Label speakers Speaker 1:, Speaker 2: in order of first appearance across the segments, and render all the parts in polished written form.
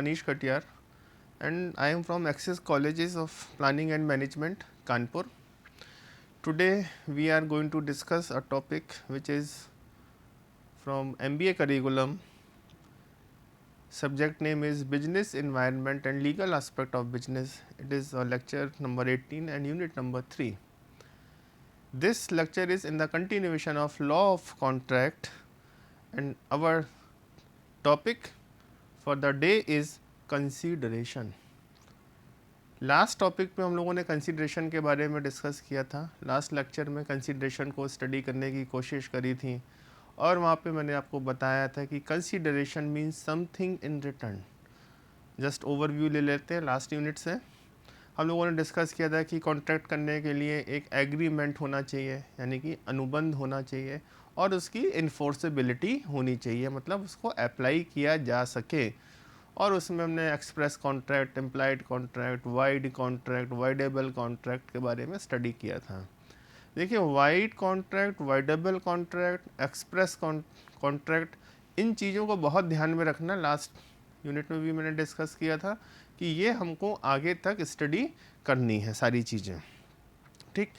Speaker 1: Manish Katiyar and I am from Access Colleges of Planning and Management, Kanpur. Today we are going to discuss a topic which is from MBA curriculum. Subject name is Business Environment and Legal Aspect of Business. It is lecture number 18 and unit number 3. This lecture is in the continuation of law of contract and our topic for the day is consideration. Last topic पे हम लोगों ने consideration के बारे में discuss किया था. Last lecture में कंसिडरेशन को स्टडी करने की कोशिश करी थी और वहाँ पे मैंने आपको बताया था कि consideration means something in return. Just overview ले लेते हैं. लास्ट यूनिट से हम लोगों ने डिस्कस किया था कि कॉन्ट्रैक्ट करने के लिए एक एग्रीमेंट होना चाहिए, यानी कि अनुबंध होना चाहिए और उसकी इन्फोर्सेबिलिटी होनी चाहिए, मतलब उसको अप्लाई किया जा सके. और उसमें हमने express contract, implied contract, void contract, voidable contract के बारे में स्टडी किया था. देखिए, void contract, voidable contract, express contract, इन चीज़ों को बहुत ध्यान में रखना. लास्ट यूनिट में भी मैंने डिस्कस किया था कि ये हमको आगे तक स्टडी करनी है सारी चीज़ें. ठीक,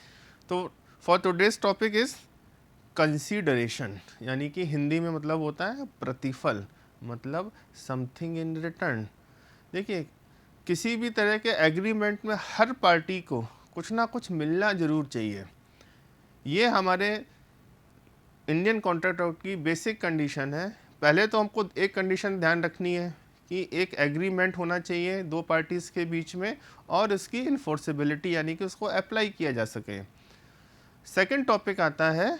Speaker 1: तो for today's topic is consideration, यानी कि हिंदी में मतलब होता है प्रतिफल, मतलब समथिंग इन रिटर्न. देखिए, किसी भी तरह के एग्रीमेंट में हर पार्टी को कुछ ना कुछ मिलना ज़रूर चाहिए. ये हमारे इंडियन कॉन्ट्रैक्ट की बेसिक कंडीशन है. पहले तो हमको एक कंडीशन ध्यान रखनी है कि एक एग्रीमेंट होना चाहिए दो पार्टीज़ के बीच में और उसकी इन्फोर्सेबिलिटी, यानी कि उसको अप्लाई किया जा सके. सेकंड टॉपिक आता है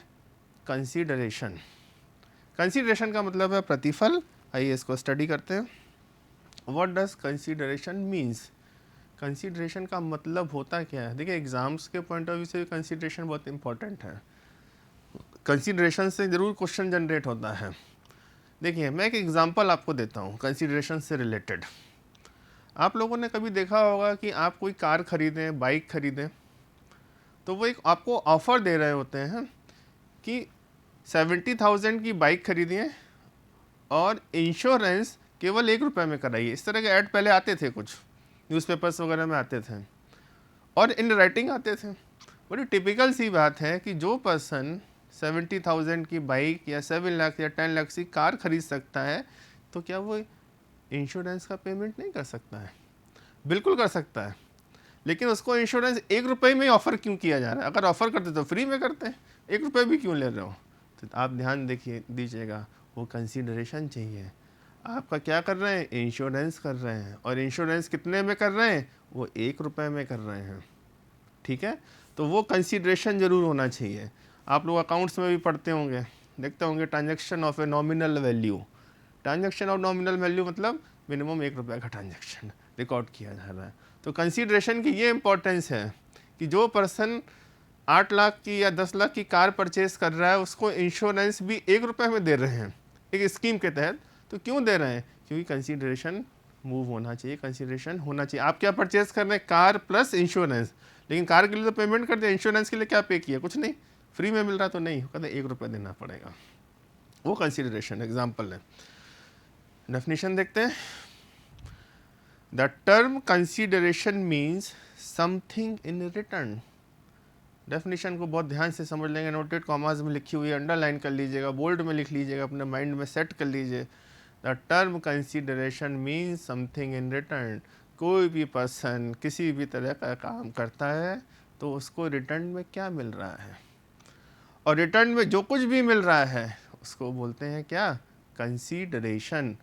Speaker 1: कंसीडरेशन. कंसीडरेशन का मतलब है प्रतिफल. आइए इसको स्टडी करते हैं. What does consideration means? Consideration का मतलब होता क्या है? देखिए, एग्जाम्स के पॉइंट ऑफ व्यू से कंसीडरेशन बहुत इंपॉर्टेंट है. कंसीडरेशन से ज़रूर क्वेश्चन जनरेट होता है. देखिए, मैं एक एग्जांपल आपको देता हूँ कंसीडरेशन से रिलेटेड. आप लोगों ने कभी देखा होगा कि आप कोई कार खरीदें, बाइक खरीदें, तो वो एक आपको ऑफ़र दे रहे होते हैं कि 70,000 की बाइक खरीदिए और इंश्योरेंस केवल ₹1 में कराइए. इस तरह के ऐड पहले आते थे, कुछ न्यूज़पेपर्स वगैरह में आते थे और इन राइटिंग आते थे. बड़ी टिपिकल सी बात है कि जो पर्सन 70,000 की बाइक या 7 लाख या 10 लाख की कार खरीद सकता है, तो क्या वो इंश्योरेंस का पेमेंट नहीं कर सकता है? बिल्कुल कर सकता है. लेकिन उसको इंश्योरेंस ₹1 में ही ऑफ़र क्यों किया जा रहा है? अगर ऑफ़र करते तो फ्री में करते हैं. ₹1 भी क्यों ले रहे हो? तो आप ध्यान दीजिएगा, वो कंसीडरेशन चाहिए. आपका क्या कर रहे हैं? इंश्योरेंस कर रहे हैं. और इंश्योरेंस कितने में कर रहे हैं? वो ₹1 में कर रहे हैं. ठीक है, तो वो कंसीडरेशन ज़रूर होना चाहिए. आप लोग अकाउंट्स में भी पढ़ते होंगे, देखते होंगे transaction of a nominal value. Transaction of nominal value मतलब मिनिमम ₹1 का ट्रांजैक्शन रिकॉर्ड किया जा रहा है. तो कंसीडरेशन की ये इंपॉर्टेंस है कि जो पर्सन 8 लाख की या 10 लाख की कार परचेज कर रहा है, उसको इंश्योरेंस भी ₹1 में दे रहे हैं एक स्कीम के तहत. तो क्यों दे रहे हैं? क्योंकि कंसीडरेशन मूव होना चाहिए, कंसीडरेशन होना चाहिए. आप क्या परचेज कर रहे हैं? Car plus insurance. लेकिन कार के लिए तो पेमेंट कर दिया, इंश्योरेंस के लिए क्या पे किया? कुछ नहीं. फ्री में मिल रहा तो नहीं, कहते ₹1 देना पड़ेगा. वो कंसीडरेशन एग्जाम्पल है. डेफिनेशन देखते हैं. The term consideration means something in return. Definition को बहुत ध्यान से समझ लेंगे. नोटेड कॉमाज में लिखी हुई है, अंडरलाइन कर लीजिएगा, बोल्ड में लिख लीजिएगा, अपने माइंड में सेट कर लीजिए. The term consideration means something in return. कोई भी पर्सन किसी भी तरह का काम करता है तो उसको रिटर्न में क्या मिल रहा है, और रिटर्न में जो कुछ भी मिल रहा है उसको बोलते हैं क्या? कंसीडरेशन,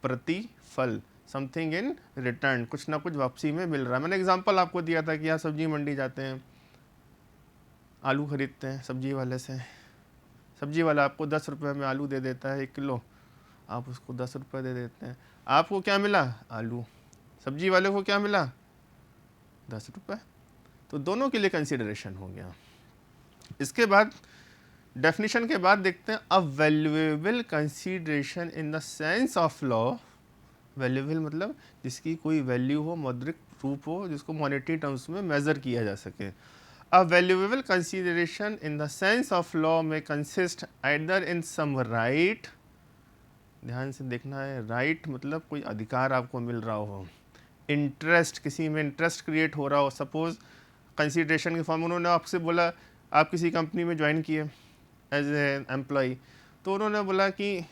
Speaker 1: प्रतिफल. समथिंग इन रिटर्न, कुछ ना कुछ वापसी में मिल रहा है. मैंने एग्जांपल आपको दिया था कि आप सब्जी मंडी जाते हैं, आलू खरीदते हैं सब्जी वाले से. सब्जी वाला आपको ₹10 में आलू दे देता है 1 किलो. आप उसको ₹10 दे देते हैं. आपको क्या मिला? आलू. सब्जी वाले को क्या मिला? ₹10. तो दोनों के लिए कंसीडरेशन हो गया. इसके बाद डेफिनेशन के बाद देखते हैं अ valuable consideration in the sense of law. Valuable मतलब जिसकी कोई वैल्यू हो, मौद्रिक रूप हो, जिसको मॉनेटरी टर्म्स में मेजर किया जा सके. A valuable consideration in the sense of law में consist either in some right ध्यान से देखना है, राइट मतलब कोई अधिकार आपको मिल रहा हो, इंटरेस्ट किसी में इंटरेस्ट क्रिएट हो रहा हो। सपोज कंसीडरेशन के फॉर्म उन्होंने आपसे बोला, आप किसी कंपनी में ज्वाइन किए एज ए एम्प्लॉय, तो उन्होंने बोला कि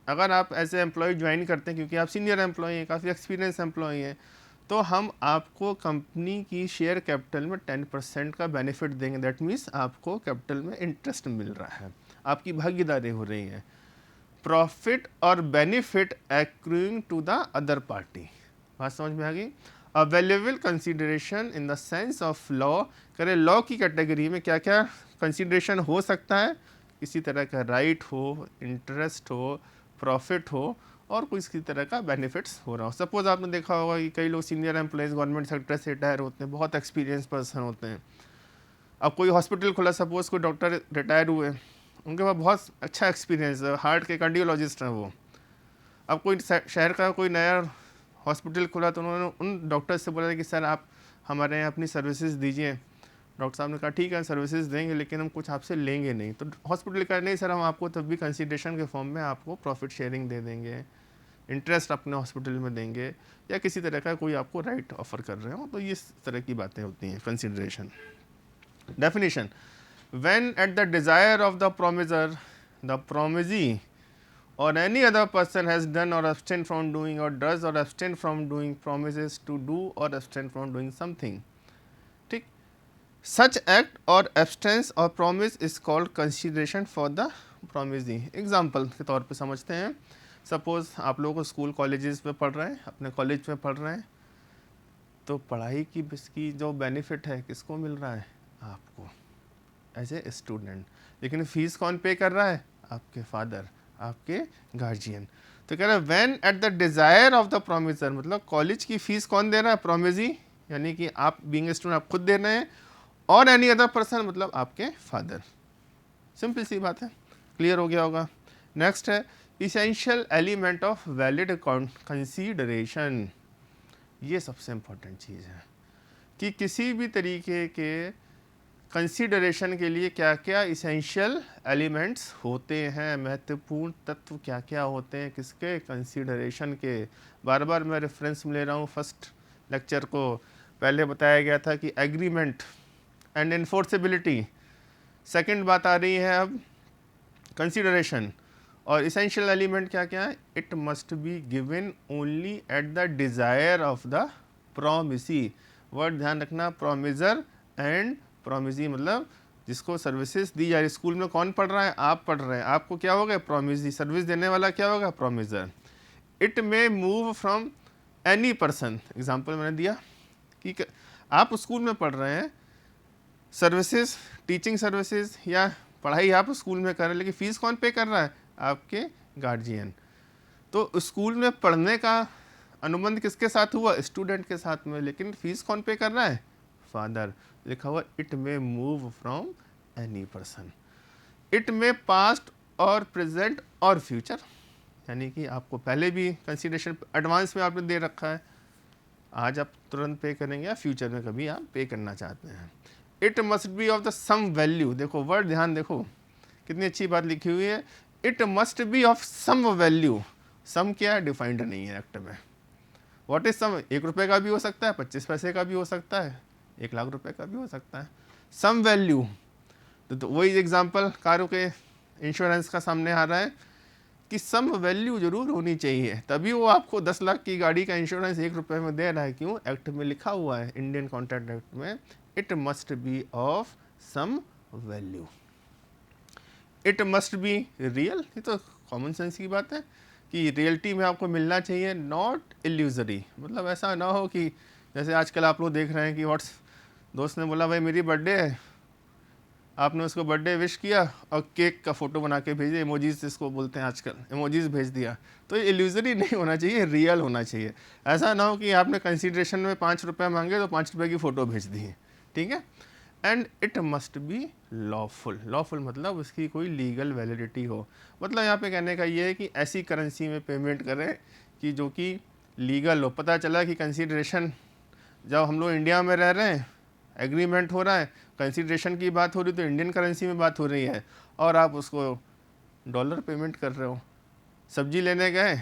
Speaker 1: अगर आप एज ए एम्प्लॉय ज्वाइन करते हैं, क्योंकि आप सीनियर एम्प्लॉय हैं, काफ़ी एक्सपीरियंस एम्प्लॉय हैं, तो हम आपको कंपनी की शेयर कैपिटल में 10% का बेनिफिट देंगे। दैट मीन्स आपको कैपिटल में इंटरेस्ट मिल रहा है, आपकी भागीदारी हो रही है। प्रॉफिट और benefit accruing to the other party, बात समझ में आ गई। Available consideration in the sense of law, करें लॉ की कैटेगरी में क्या क्या कंसिडरेशन हो सकता है, किसी तरह का राइट हो, इंटरेस्ट हो, प्रॉफिट हो, और कोई किसी तरह का बेनिफिट्स हो रहा हो। सपोज आपने देखा होगा कि कई लोग सीनियर एम्प्लॉयज़ गवर्नमेंट सेक्टर से रिटायर होते हैं, बहुत एक्सपीरियंस पर्सन होते हैं। अब कोई हॉस्पिटल खुला, सपोज कोई डॉक्टर रिटायर हुए, उनके पास बहुत अच्छा एक्सपीरियंस है, हार्ट के कार्डियोलॉजिस्ट हैं वो। अब कोई शहर का कोई नया हॉस्पिटल खुला, तो उन्होंने उन डॉक्टर से बोला कि सर आप हमारे यहाँ अपनी सर्विसेज दीजिए। डॉक्टर साहब ने कहा ठीक है सर्विसेज देंगे, लेकिन हम कुछ आपसे लेंगे नहीं। तो हॉस्पिटल का नहीं सर, हम आपको तब भी कंसिडरेशन के फॉर्म में आपको प्रॉफिट शेयरिंग दे देंगे, इंटरेस्ट अपने हॉस्पिटल में देंगे, या किसी तरह का कोई आपको राइट ऑफर कर रहे हो। तो ये इस तरह की बातें होती हैं consideration. Definition, when at the desire of the promisor, the promisee or any other person has done or abstain from doing or does or abstain from doing promises to do or abstain from doing something, ठीक, such act or abstinence or promise is called consideration for the promisee। Example के तौर पे समझते हैं, suppose आप लोगों को school colleges में पढ़ रहे हैं, अपने कॉलेज में पढ़ रहे हैं, तो पढ़ाई की जो बेनिफिट है किसको मिल रहा है, आपको एज ए स्टूडेंट। लेकिन फीस कौन पे कर रहा है, आपके फादर, आपके गार्जियन। तो कह रहा है when at the desire of the promisor, मतलब कॉलेज की फीस कौन दे रहा है, प्रोमिजी, यानी कि आप बीइंग स्टूडेंट आप खुद दे रहे हैं, और एनी अदर पर्सन मतलब आपके फादर। सिंपल सी बात है, क्लियर हो गया होगा। नेक्स्ट है essential element of valid consideration. ये सबसे इंपॉर्टेंट चीज़ है कि किसी भी तरीके के कंसीडरेशन के लिए क्या क्या इसेंशियल एलिमेंट्स होते हैं, महत्वपूर्ण तत्व क्या क्या होते हैं किसके, कंसीडरेशन के। बार बार मैं रेफरेंस में ले रहा हूँ, फर्स्ट लेक्चर को पहले बताया गया था कि एग्रीमेंट एंड इन्फोर्सेबिलिटी, सेकंड बात आ रही है अब कंसीडरेशन। और इसेंशियल एलिमेंट क्या क्या है, it must be given only eight the desire of the promisee. Word ध्यान रखना, प्रोमिसर एंड प्रोमिसी, मतलब जिसको सर्विसेज दी जा रही। स्कूल में कौन पढ़ रहा है, आप पढ़ रहे हैं, आपको क्या होगा, प्रोमिसी। सर्विस देने वाला क्या होगा, promisor. It may move from any person, example मैंने दिया कि आप स्कूल में पढ़ रहे हैं, सर्विसेज टीचिंग सर्विसेज या पढ़ाई आप स्कूल में कर रहे हैं, लेकिन फ़ीस कौन पे कर रहा है, आपके गार्जियन। तो स्कूल में पढ़ने का अनुबंध किसके साथ हुआ, स्टूडेंट के साथ में, लेकिन फ़ीस कौन पे कर रहा है, फादर। लिखा हुआ it may move from any person. It may past और प्रेजेंट और फ्यूचर, यानी कि आपको पहले भी कंसीडरेशन एडवांस में आपने दे रखा है, आज आप तुरंत पे करेंगे या फ्यूचर में कभी आप पे करना चाहते हैं। It must be of the some value, देखो वर्ड ध्यान देखो कितनी अच्छी बात लिखी हुई है, it must be of some value. Some क्या है, डिफाइंड नहीं है एक्ट में। व्हाट इज सम, 1 रुपये का भी हो सकता है, 25 पैसे का भी हो सकता है, 1 लाख रुपए का भी हो सकता है। सम वैल्यू, तो वही एग्जांपल कारों के इंश्योरेंस का सामने आ रहा है कि सम वैल्यू जरूर होनी चाहिए, तभी वो आपको 10 लाख की गाड़ी का इंश्योरेंस 1 रुपये में दे रहा है। क्यों, एक्ट में लिखा हुआ है, इंडियन कॉन्ट्रैक्ट एक्ट में, it must be of some value. It must be real, ये तो कॉमन सेंस की बात है कि रियलिटी में आपको मिलना चाहिए, नॉट इल्यूजरी। मतलब ऐसा ना हो कि जैसे आजकल आप लोग देख रहे हैं कि व्हाट्स दोस्त ने बोला भाई मेरी बर्थडे है, आपने उसको बर्थडे विश किया और केक का फ़ोटो बना के भेजे, इमोजीज जिसको बोलते हैं आजकल, इमोजीज भेज दिया। तो ये इल्यूजरी नहीं होना चाहिए, रियल होना चाहिए। ऐसा ना हो कि आपने कंसीडरेशन में 5 रुपये मांगे तो 5 रुपये की फ़ोटो भेज दी, ठीक है। And it must B lawful, lawful मतलब उसकी कोई लीगल वैलिडिटी हो। मतलब यहाँ पे कहने का ये है कि ऐसी करेंसी में पेमेंट करें कि जो कि लीगल हो। पता चला कि कंसीडरेशन, जब हम लोग इंडिया में रह रहे हैं, एग्रीमेंट हो रहा है, कंसीडरेशन की बात हो रही, तो इंडियन करेंसी में बात हो रही है, और आप उसको डॉलर पेमेंट कर रहे हो, सब्जी लेने गए,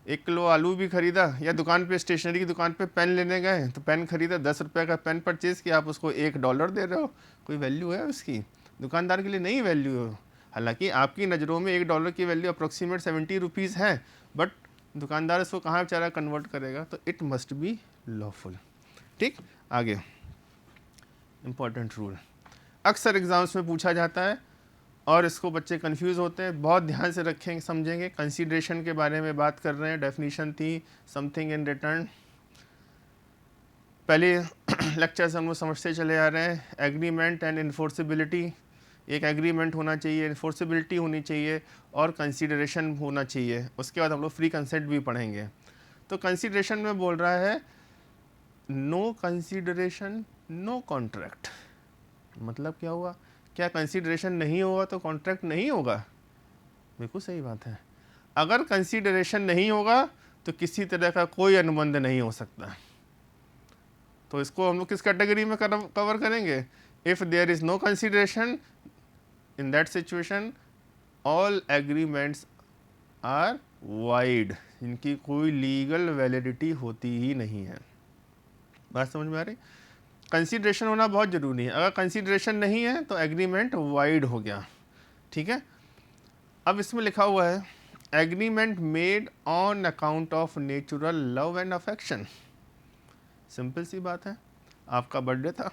Speaker 1: 1 किलो आलू भी खरीदा, या दुकान पे स्टेशनरी की दुकान पे पेन लेने गए तो पेन खरीदा, 10 रुपये का पेन परचेज किया, आप उसको $1 दे रहे हो, कोई वैल्यू है उसकी? दुकानदार के लिए नहीं वैल्यू है। हालांकि आपकी नज़रों में $1 की वैल्यू अप्रोक्सीमेट 70 रुपीज़ है, बट दुकानदार इसको कहाँ बेचारा कन्वर्ट करेगा? तो इट मस्ट बी लॉफुल। ठीक, आगे इम्पॉर्टेंट रूल अक्सर एग्जाम्स में पूछा जाता है और इसको बच्चे कंफ्यूज होते हैं, बहुत ध्यान से रखेंगे, समझेंगे। कंसीडरेशन के बारे में बात कर रहे हैं, डेफिनेशन थी समथिंग इन रिटर्न। पहले लेक्चर से हम लोग समझते चले आ रहे हैं। एग्रीमेंट एंड इन्फोर्सिबिलिटी, एक एग्रीमेंट होना चाहिए, इन्फोर्सिबिलिटी होनी चाहिए और कंसीडरेशन होना चाहिए। उसके बाद हम लोग फ्री कंसेंट भी पढ़ेंगे। तो कंसीडरेशन में बोल रहा है नो कंसीडरेशन नो कॉन्ट्रैक्ट। मतलब क्या हुआ? क्या कंसीडरेशन नहीं होगा तो कॉन्ट्रैक्ट नहीं होगा? बिल्कुल सही बात है। अगर कंसीडरेशन नहीं होगा तो किसी तरह का कोई अनुबंध नहीं हो सकता। तो इसको हम लोग किस कैटेगरी में कवर करेंगे? If there is no consideration, in that situation all agreements are void, इनकी कोई लीगल वैलिडिटी होती ही नहीं है। बात समझ में आ रही? कंसीडरेशन होना बहुत ज़रूरी है। अगर कंसीडरेशन नहीं है तो एग्रीमेंट वाइड हो गया। ठीक है, अब इसमें लिखा हुआ है agreement made on account of natural love and affection. Simple सी बात है, आपका बर्थडे था,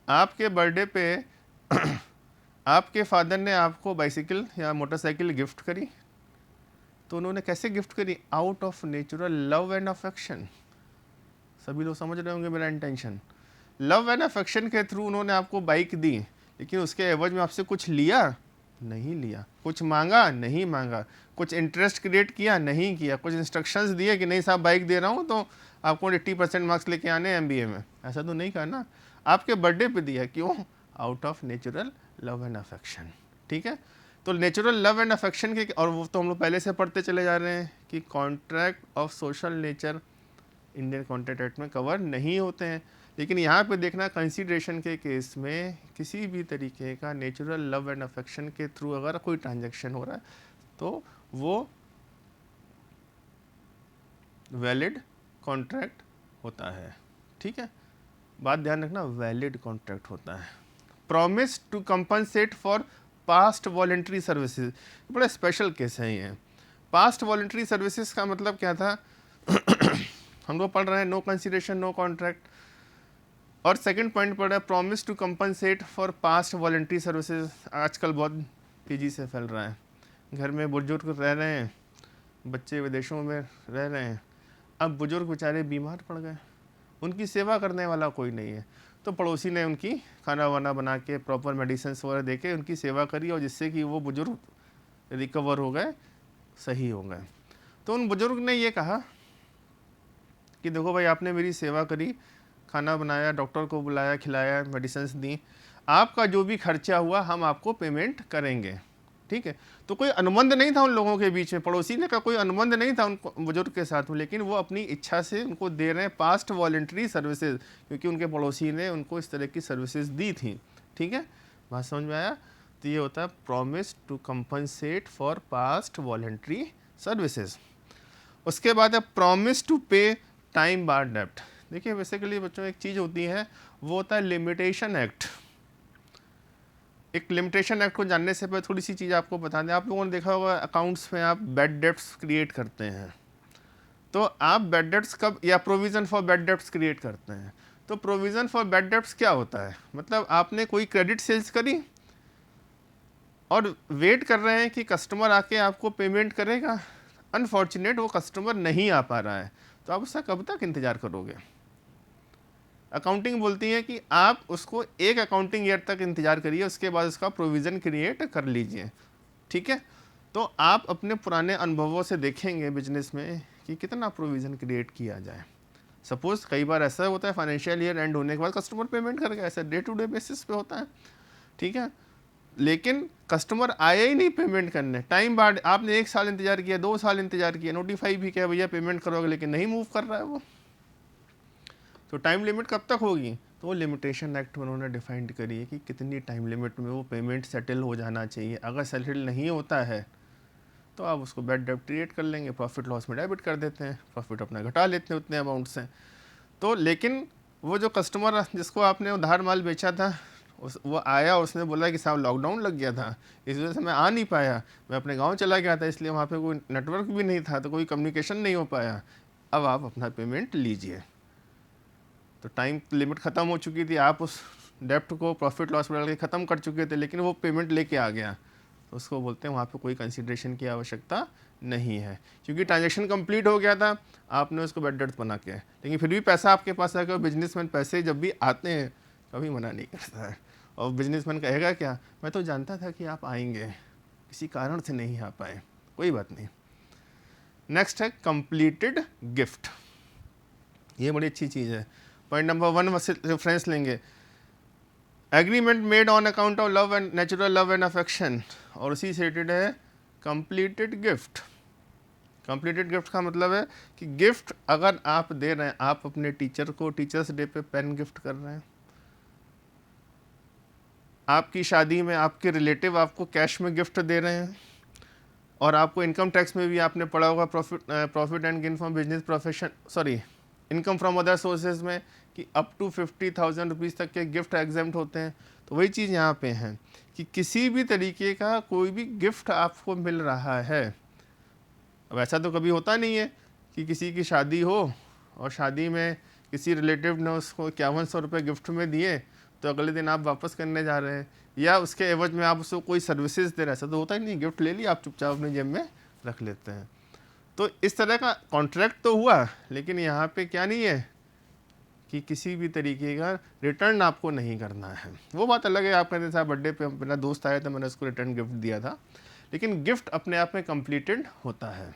Speaker 1: आपके बर्थडे पे आपके फादर ने आपको बाइसिकल या मोटरसाइकिल गिफ्ट करी। तो उन्होंने कैसे गिफ्ट करी? Out of natural love and affection. सभी लोग समझ रहे होंगे मेरा इंटेंशन। लव एंड अफेक्शन के थ्रू उन्होंने आपको बाइक दी, लेकिन उसके एवज में आपसे कुछ लिया? नहीं लिया। कुछ मांगा? नहीं मांगा। कुछ इंटरेस्ट क्रिएट किया? नहीं किया। कुछ इंस्ट्रक्शंस दिए कि नहीं साहब बाइक दे रहा हूँ तो आपको 80% मार्क्स लेके आने MBA में? ऐसा तो नहीं कहा ना। आपके बर्थडे पे दिया, क्यों? Out of natural love and affection. ठीक है, तो नेचुरल लव एंड अफेक्शन के, और वो तो हम लोग पहले से पढ़ते चले जा रहे हैं कि contract of social nature Indian contract act में कवर नहीं होते हैं। लेकिन यहाँ पे देखना, कंसीडरेशन के केस में किसी भी तरीके का नेचुरल लव एंड अफेक्शन के थ्रू अगर कोई ट्रांजैक्शन हो रहा है तो वो वैलिड कॉन्ट्रैक्ट होता है। ठीक है, बात ध्यान रखना, वैलिड कॉन्ट्रैक्ट होता है। Promise to compensate for past voluntary services, बड़ा स्पेशल केस है ये। पास्ट वॉलंटरी सर्विसेज का मतलब क्या था? हम लोग पढ़ रहे हैं नो कंसीडरेशन नो कॉन्ट्रैक्ट, और सेकंड पॉइंट पढ़ रहा है promise to compensate for past voluntary services. आजकल बहुत तेज़ी से फैल रहा है। घर में बुजुर्ग रह रहे हैं, बच्चे विदेशों में रह रहे हैं, अब बुजुर्ग बेचारे बीमार पड़ गए, उनकी सेवा करने वाला कोई नहीं है, तो पड़ोसी ने उनकी खाना वाना बना के प्रॉपर मेडिसिन वगैरह दे के उनकी सेवा करी, और जिससे कि वो बुजुर्ग रिकवर हो गए, सही हो गए। तो उन बुजुर्ग ने ये कहा कि देखो भाई, आपने मेरी सेवा करी, खाना बनाया, डॉक्टर को बुलाया, खिलाया, मेडिसिन दी, आपका जो भी खर्चा हुआ हम आपको पेमेंट करेंगे। ठीक है, तो कोई अनुबंध नहीं था उन लोगों के बीच में, पड़ोसी ने का कोई अनुबंध नहीं था उन बुजुर्ग के साथ में, लेकिन वो अपनी इच्छा से उनको दे रहे हैं पास्ट वॉलंटरी सर्विसेज, क्योंकि उनके पड़ोसी ने उनको इस तरह की सर्विसेज दी थी। ठीक है, बात समझ में आया? तो ये होता है promise to compensate for past voluntary services. उसके बाद है promise to pay time bar डेप्ट। देखिए बेसिकली बच्चों एक चीज़ होती है, वो होता है लिमिटेशन एक्ट। एक लिमिटेशन एक्ट को जानने से पहले थोड़ी सी चीज़ आपको बता दें। आप लोगों ने देखा होगा अकाउंट्स में आप बैड डेब्ट्स क्रिएट करते हैं, तो आप बैड डेब्ट्स कब, या provision for bad debts create करते हैं। तो प्रोविज़न फॉर बैड डेब्ट्स क्या होता है? मतलब आपने कोई क्रेडिट सेल्स करी और वेट कर रहे हैं कि कस्टमर आके आपको पेमेंट करेगा, अनफॉर्चुनेट वो कस्टमर नहीं आ पा रहा है, तो आप उसका कब तक इंतज़ार करोगे? अकाउंटिंग बोलती है कि आप उसको एक अकाउंटिंग ईयर तक इंतज़ार करिए, उसके बाद उसका प्रोविज़न क्रिएट कर लीजिए। ठीक है, तो आप अपने पुराने अनुभवों से देखेंगे बिजनेस में कि कितना प्रोविज़न क्रिएट किया जाए। सपोज़ कई बार ऐसा होता है फाइनेंशियल ईयर एंड होने के बाद कस्टमर पेमेंट कर गया, ऐसा डे टू डे बेसिस पे होता है। ठीक है, लेकिन कस्टमर आया ही नहीं पेमेंट करने, टाइम बाद आपने 1 साल इंतजार किया, 2 साल इंतजार किया, नोटिफाई भी किया भैया पेमेंट करोगे, लेकिन नहीं मूव कर रहा है वो। तो टाइम लिमिट कब तक होगी? तो वो लिमिटेशन एक्ट में उन्होंने डिफाइंड करी है कि कितनी टाइम लिमिट में वो पेमेंट सेटल हो जाना चाहिए। अगर सेटल नहीं होता है तो आप उसको बैड डेब्ट क्रिएट कर लेंगे, प्रॉफिट लॉस में डेबिट कर देते हैं, प्रॉफिट अपना घटा लेते हैं उतने अमाउंट से। तो लेकिन वो जो कस्टमर जिसको आपने उधार माल बेचा था, वो आया और उसने बोला कि साहब लॉकडाउन लग गया था, इस वजह से मैं आ नहीं पाया, मैं अपने गांव चला गया था, इसलिए वहाँ पे कोई नेटवर्क भी नहीं था, तो कोई कम्युनिकेशन नहीं हो पाया, अब आप अपना पेमेंट लीजिए। तो टाइम लिमिट ख़त्म हो चुकी थी, आप उस डेप्ट को प्रॉफिट लॉस में डाल के ख़त्म कर चुके थे, लेकिन वो पेमेंट लेके आ गया, तो उसको बोलते हैं वहाँ पे कोई कंसिडरेशन की आवश्यकता नहीं है, क्योंकि ट्रांजैक्शन कंप्लीट हो गया था, आपने उसको बैड डेट बना के, लेकिन फिर भी पैसा आपके पास आएगा। बिजनेसमैन पैसे जब भी आते हैं कभी मना नहीं करता है, और बिजनेसमैन कहेगा क्या, मैं तो जानता था कि आप आएंगे, किसी कारण से नहीं आ पाए, कोई बात नहीं। नेक्स्ट है कंप्लीटेड गिफ्ट। ये बड़ी अच्छी चीज़ है। पॉइंट नंबर 1 रेफरेंस लेंगे, agreement made on account of love and natural love and affection, और उसी से रिलेटेड है कंप्लीटेड गिफ्ट। कंप्लीटेड गिफ्ट का मतलब है कि गिफ्ट अगर आप दे रहे हैं, आप अपने टीचर को टीचर्स डे पे पेन गिफ्ट कर रहे हैं, आपकी शादी में आपके रिलेटिव आपको कैश में गिफ्ट दे रहे हैं, और आपको इनकम टैक्स में भी आपने पढ़ा होगा profit and gain from business profession, sorry income from other sources में, कि अप टू 50,000 रुपीज़ तक के गिफ्ट एग्जेम्प्ट होते हैं। तो वही चीज़ यहाँ पे है कि किसी भी तरीके का कोई भी गिफ्ट आपको मिल रहा है, अब ऐसा तो कभी होता नहीं है कि किसी की शादी हो और शादी में किसी रिलेटिव ने उसको 5100 रुपये गिफ्ट में दिए, तो अगले दिन आप वापस करने जा रहे हैं, या उसके एवज में आप उसको कोई सर्विसेज दे रहे हैं, ऐसा तो होता ही नहीं, गिफ्ट ले लिया आप चुपचाप अपने जेब में रख लेते हैं। तो इस तरह का कॉन्ट्रैक्ट तो हुआ, लेकिन यहाँ पे क्या नहीं है कि किसी भी तरीके का रिटर्न आपको नहीं करना है। वो बात अलग है, आप कहते साहब बर्थडे पे मेरा दोस्त आया था, मैंने उसको रिटर्न गिफ्ट दिया था, लेकिन गिफ्ट अपने आप में कंप्लीटेड होता है,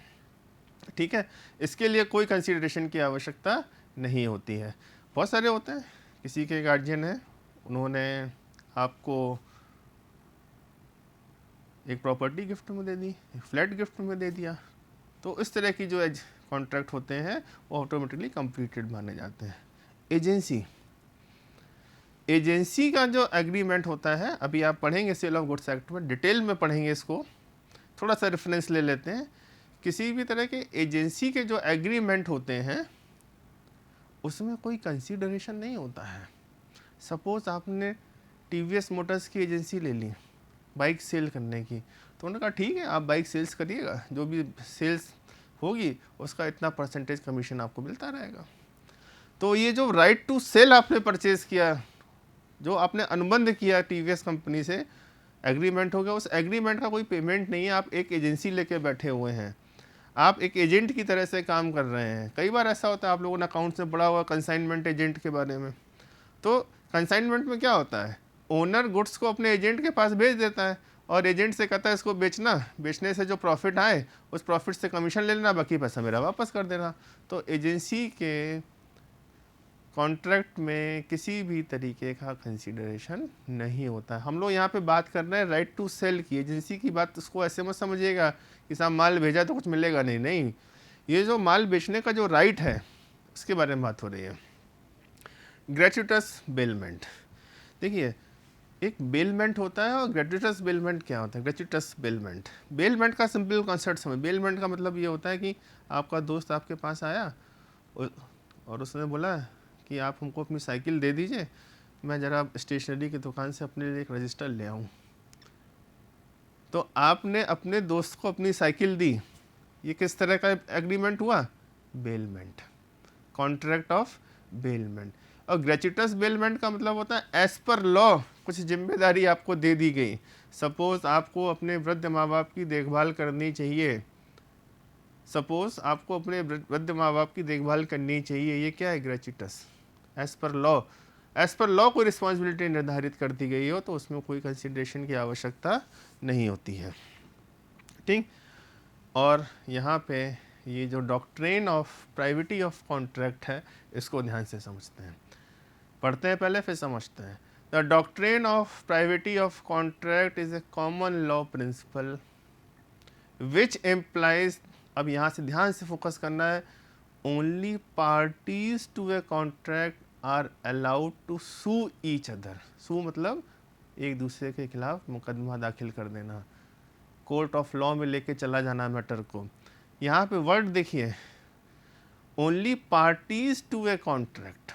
Speaker 1: ठीक है। इसके लिए कोई कंसीडरेशन की आवश्यकता नहीं होती है। बहुत सारे होते हैं, किसी के गार्जियन है, उन्होंने आपको एक प्रॉपर्टी गिफ्ट में दे दी, एक फ्लैट गिफ्ट में दे दिया, तो इस तरह की जो कॉन्ट्रैक्ट होते हैं वो ऑटोमेटिकली कंप्लीटेड माने जाते हैं। एजेंसी का जो एग्रीमेंट होता है, अभी आप पढ़ेंगे सेल ऑफ गुड्स एक्ट में, डिटेल में पढ़ेंगे इसको, थोड़ा सा रेफरेंस ले लेते हैं। किसी भी तरह के एजेंसी के जो एग्रीमेंट होते हैं उसमें कोई कंसीडरेशन नहीं होता है। सपोज आपने टीवीएस मोटर्स की एजेंसी ले ली बाइक सेल करने की, तो उन्होंने कहा ठीक है आप बाइक सेल्स करिएगा, जो भी सेल्स होगी उसका इतना परसेंटेज कमीशन आपको मिलता रहेगा। तो ये जो राइट टू सेल आपने परचेज किया, जो आपने अनुबंध किया टीवीएस कंपनी से, एग्रीमेंट हो गया, उस एग्रीमेंट का कोई पेमेंट नहीं है, आप एक एजेंसी लेके बैठे हुए हैं, आप एक एजेंट की तरह से काम कर रहे हैं। कई बार ऐसा होता है, आप लोगों ने अकाउंट में पढ़ा हुआ कंसाइनमेंट एजेंट के बारे में। तो कंसाइनमेंट में क्या होता है, ओनर गुड्स को अपने एजेंट के पास भेज देता है और एजेंट से कहता है इसको बेचना, बेचने से जो प्रॉफिट आए उस प्रॉफिट से कमीशन ले लेना, बाकी पैसा मेरा वापस कर देना। तो एजेंसी के कॉन्ट्रैक्ट में किसी भी तरीके का कंसीडरेशन नहीं होता है। हम लोग यहाँ पे बात कर रहे हैं राइट टू सेल की, एजेंसी की बात उसको ऐसे मत समझिएगा कि साहब माल भेजा तो कुछ मिलेगा, नहीं नहीं, ये जो माल बेचने का जो राइट है उसके बारे में बात हो रही है। ग्रेचुटस बेलमेंट, देखिए एक बेलमेंट होता है और ग्रेचुटस बेलमेंट क्या होता है। ग्रेचुटस बेलमेंट का सिंपल कॉन्सेप्ट समझ, बेलमेंट का मतलब ये होता है कि आपका दोस्त आपके पास आया और उसने बोला कि आप हमको अपनी साइकिल दे दीजिए, मैं ज़रा स्टेशनरी की दुकान से अपने लिए एक रजिस्टर ले आऊँ। तो आपने अपने दोस्त को अपनी साइकिल दी, ये किस तरह का एग्रीमेंट हुआ, बेलमेंट, कॉन्ट्रैक्ट ऑफ बेलमेंट। और ग्रेचुटस बेलमेंट का मतलब होता है एज पर लॉ कुछ जिम्मेदारी आपको दे दी गई। सपोज आपको अपने वृद्ध माँ बाप की देखभाल करनी चाहिए, सपोज आपको अपने वृद्ध माँ बाप की देखभाल करनी चाहिए, ये क्या है, gratuitous, as per law, as per law कोई रिस्पॉन्सिबिलिटी निर्धारित कर दी गई हो तो उसमें कोई कंसिडरेशन की आवश्यकता नहीं होती है, ठीक। और यहाँ पे ये जो doctrine of privity of contract है, इसको ध्यान से समझते हैं, पढ़ते हैं पहले फिर समझते हैं। The doctrine of privity of contract is a common law principle which implies, अब यहाँ से ध्यान से फोकस करना है, only parties to a contract are allowed to sue each other. Sue मतलब एक दूसरे के खिलाफ मुकदमा दाखिल कर देना, कोर्ट ऑफ लॉ में लेके चला जाना मैटर को। यहाँ पे वर्ड देखिए, only parties to a contract.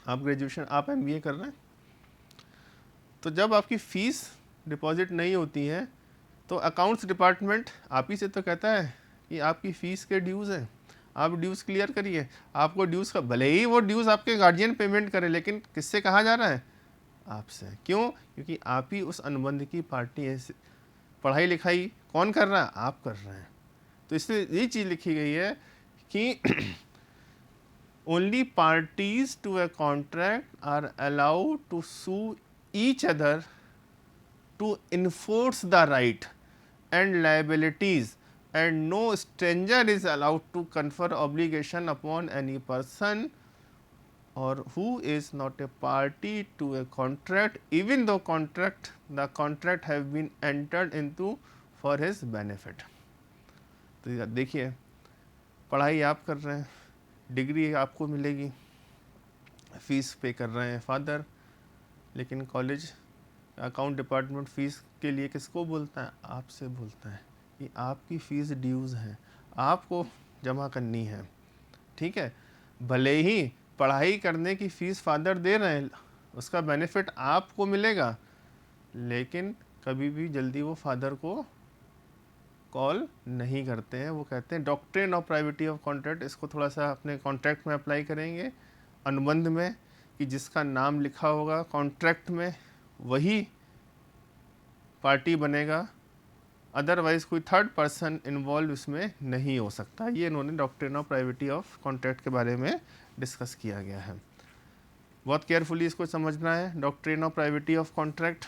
Speaker 1: आप ग्रेजुएशन, आप एमबीए कर रहे हैं, तो जब आपकी फीस डिपॉजिट नहीं होती है तो अकाउंट्स डिपार्टमेंट आप ही से तो कहता है कि आपकी फ़ीस के ड्यूज़ हैं, आप ड्यूज़ क्लियर करिए। आपको ड्यूज़ का, भले ही वो ड्यूज़ आपके गार्जियन पेमेंट करे, लेकिन किससे कहा जा रहा है? आपसे। क्यों? क्योंकि आप ही उस अनुबंध की पार्टी है। पढ़ाई लिखाई कौन कर रहा है? आप कर रहे हैं। तो इसलिए ये चीज़ लिखी गई है कि only parties to a contract are allowed to sue each other to enforce the right and liabilities, and no stranger is allowed to confer obligation upon any person or who is not a party to a contract, even though the contract have been entered into for his benefit। तो देखिए, पढ़ाई आप कर रहे हैं, degree आपको मिलेगी, fees पे कर रहे हैं फादर, लेकिन कॉलेज अकाउंट डिपार्टमेंट फ़ीस के लिए किसको बोलता है? आपसे बोलता है कि आपकी फ़ीस ड्यूज़ है, आपको जमा करनी है। ठीक है, भले ही पढ़ाई करने की फ़ीस फादर दे रहे हैं, उसका बेनिफिट आपको मिलेगा, लेकिन कभी भी जल्दी वो फादर को कॉल नहीं करते हैं। वो कहते हैं doctrine of privity of contract, इसको थोड़ा सा अपने कॉन्ट्रैक्ट में अप्लाई करेंगे, अनुबंध में, कि जिसका नाम लिखा होगा कॉन्ट्रैक्ट में वही पार्टी बनेगा, अदरवाइज कोई थर्ड पर्सन इन्वॉल्व इसमें नहीं हो सकता। ये इन्होंने doctrine of privity of contract के बारे में डिस्कस किया गया है। बहुत केयरफुली इसको समझना है। Doctrine of privity of contract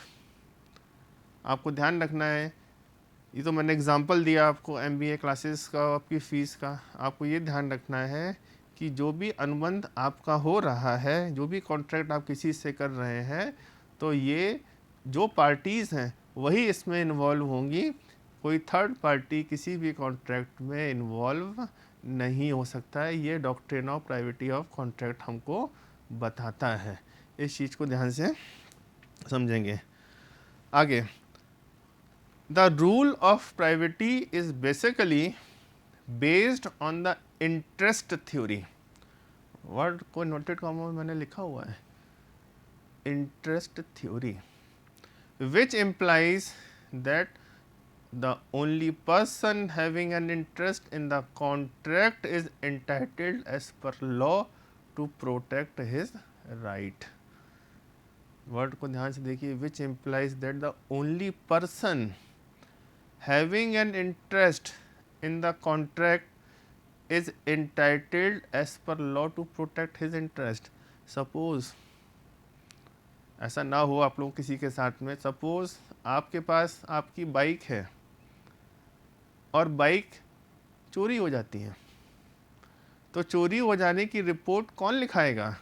Speaker 1: आपको ध्यान रखना है। ये तो मैंने एग्जांपल दिया आपको एमबीए क्लासेस का, आपकी फ़ीस का। आपको ये ध्यान रखना है कि जो भी अनुबंध आपका हो रहा है, जो भी कॉन्ट्रैक्ट आप किसी से कर रहे हैं, तो ये जो पार्टीज़ हैं वही इसमें इन्वॉल्व होंगी। कोई थर्ड पार्टी किसी भी कॉन्ट्रैक्ट में इन्वॉल्व नहीं हो सकता है। ये doctrine of privity of contract हमको बताता है। इस चीज़ को ध्यान से समझेंगे। आगे, the rule of privity is basically based on the interest theory. Word को नोटेड कॉमा में मैंने लिखा हुआ है, interest theory, which implies that the only person having an interest in the contract is entitled as per law to protect his right। Word को ध्यान से देखिए, which implies that the only person having an interest in the contract is entitled as per law to protect his interest। Suppose ऐसा ना हो आप लोग किसी के साथ में, सपोज़ आपके पास आपकी बाइक है और बाइक चोरी हो जाती है, तो चोरी हो जाने की रिपोर्ट कौन लिखाएगा?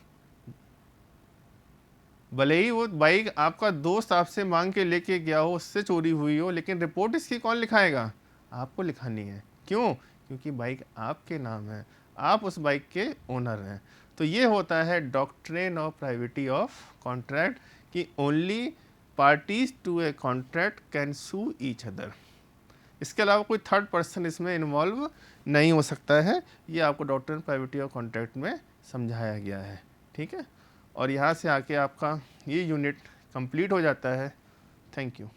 Speaker 1: भले ही वो बाइक आपका दोस्त आपसे मांग के लेके गया हो, उससे चोरी हुई हो, लेकिन रिपोर्ट इसकी कौन लिखाएगा? आपको लिखानी है। क्यों? क्योंकि बाइक आपके नाम है, आप उस बाइक के ओनर हैं। तो ये होता है doctrine of privity of contract कि only parties to a contract can sue each other. इसके अलावा कोई थर्ड पर्सन इसमें इन्वॉल्व नहीं हो सकता है। ये आपको डॉक्ट्रिन प्राइवेटी ऑफ कॉन्ट्रैक्ट में समझाया गया है। ठीक है, और यहाँ से आके आपका ये यूनिट कंप्लीट हो जाता है। Thank you.